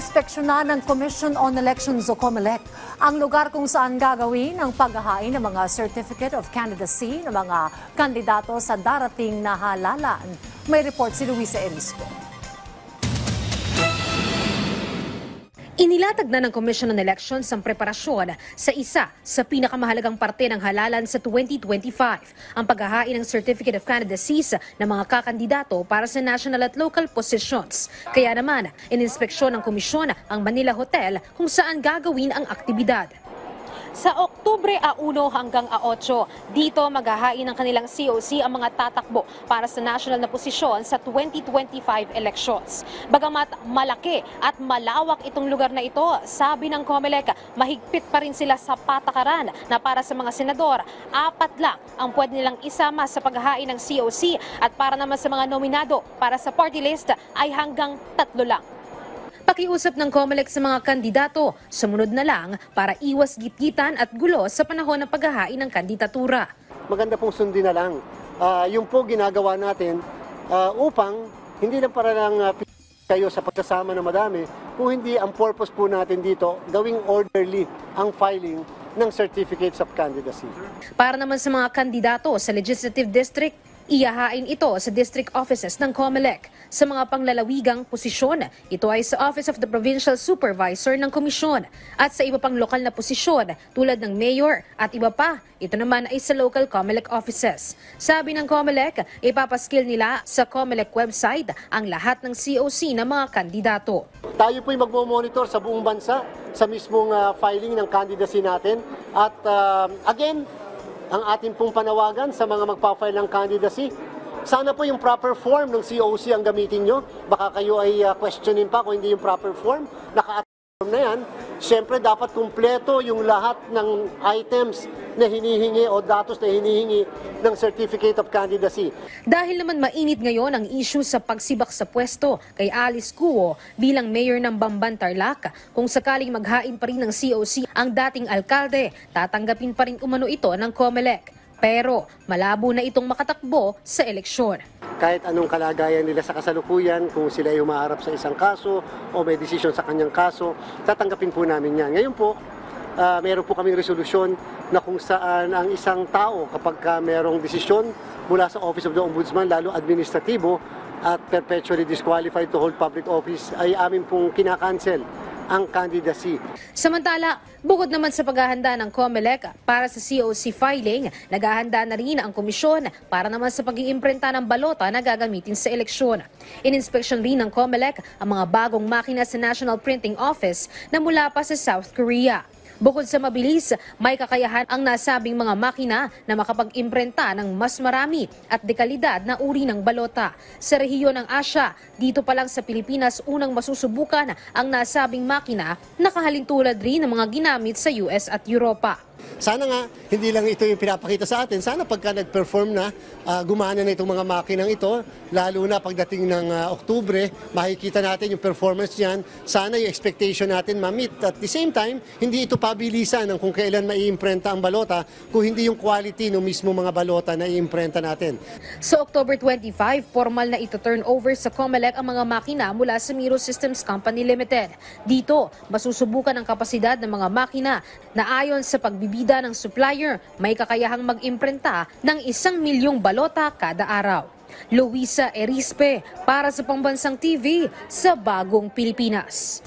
Ininspeksyonan ng Commission on Elections o COMELEC ang lugar kung saan gagawin ang paghahain ng mga Certificate of Candidacy ng mga kandidato sa darating na halalan. May report si Luisa Erispe. Inilatag na ng Commission on Elections ang preparasyon sa isa sa pinakamahalagang parte ng halalan sa 2025, ang paghahain ng Certificate of Candidacies ng mga kakandidato para sa national at local positions. Kaya naman, ininspeksyon ng komisyon ang Manila Hotel kung saan gagawin ang aktibidad. Sa Oktubre 1 hanggang 8, dito maghahain ng kanilang COC ang mga tatakbo para sa national na posisyon sa 2025 elections. Bagamat malaki at malawak itong lugar na ito, sabi ng COMELEC, mahigpit pa rin sila sa patakaran na para sa mga senador, 4 lang ang pwede nilang isama sa paghahain ng COC at para naman sa mga nominado para sa party list ay hanggang 3 lang. Pakiusap ng COMELEC sa mga kandidato, sumunod na lang para iwas gitgitan at gulo sa panahon ng paghahain ng kandidatura. Maganda pong sundin na lang. Yung po ginagawa natin upang hindi lang para lang kayo sa pagsasama na madami, kung hindi ang purpose po natin dito, gawing orderly ang filing ng Certificates of Candidacy. Para naman sa mga kandidato sa Legislative District, iyahain ito sa district offices ng COMELEC. Sa mga panglalawigang posisyon, ito ay sa Office of the Provincial Supervisor ng Komisyon at sa iba pang lokal na posisyon tulad ng Mayor at iba pa, ito naman ay sa local COMELEC offices. Sabi ng COMELEC, ipapaskil nila sa COMELEC website ang lahat ng COC ng mga kandidato. Tayo po'y magmo-monitor sa buong bansa sa mismong filing ng candidacy natin at again, ang ating pong panawagan sa mga magpa-file ng candidacy, sana po yung proper form ng COC ang gamitin nyo. Baka kayo ay questionin pa kung hindi yung proper form. Naka-form na yan. Siyempre, dapat kumpleto yung lahat ng items na hinihingi o datos na hinihingi ng Certificate of Candidacy. Dahil naman mainit ngayon ang issue sa pagsibak sa pwesto kay Alice Cuo bilang mayor ng Bamban Tarlac, kung sakaling maghain pa rin ng COC ang dating alkalde, tatanggapin pa rin umano ito ng COMELEC. Pero malabo na itong makatakbo sa eleksyon. Kahit anong kalagayan nila sa kasalukuyan, kung sila ay humaharap sa isang kaso o may desisyon sa kanyang kaso, tatanggapin po namin yan. Ngayon po, meron po kaming resolusyon na kung saan ang isang tao kapag merong desisyon mula sa Office of the Ombudsman, lalo administratibo at perpetually disqualified to hold public office, ay amin pong kinakancel ang candidacy. Samantala, bukod naman sa paghahanda ng COMELEC para sa COC filing, naghahanda na rin ang komisyon para naman sa pag-iimprenta ng balota na gagamitin sa eleksyon. Ininspeksyon rin ng COMELEC ang mga bagong makina sa National Printing Office na mula pa sa South Korea. Bukod sa mabilis, may kakayahan ang nasabing mga makina na makapag-imprenta ng mas marami at dekalidad na uri ng balota. Sa rehiyon ng Asya, dito pa lang sa Pilipinas unang masusubukan ang nasabing makina na kahalintulad rin ng mga ginamit sa US at Europa. Sana nga, hindi lang ito yung pinapakita sa atin. Sana pagka nag-perform na, gumana na itong mga makinang ito, lalo na pagdating ng Oktubre, makikita natin yung performance niyan. Sana yung expectation natin ma-meet. At the same time, hindi ito pabilisan ng kung kailan mai-imprenta ang balota, kung hindi yung quality ng mismo mga balota na i-imprenta natin. Sa October 25, formal na ito turn over sa COMELEC ang mga makina mula sa Miro Systems Company Limited. Dito, masusubukan ang kapasidad ng mga makina na ayon sa pagbibida ng supplier, may kakayahang mag-imprenta ng 1 milyong balota kada araw. Luisa Erispe para sa Pambansang TV sa Bagong Pilipinas.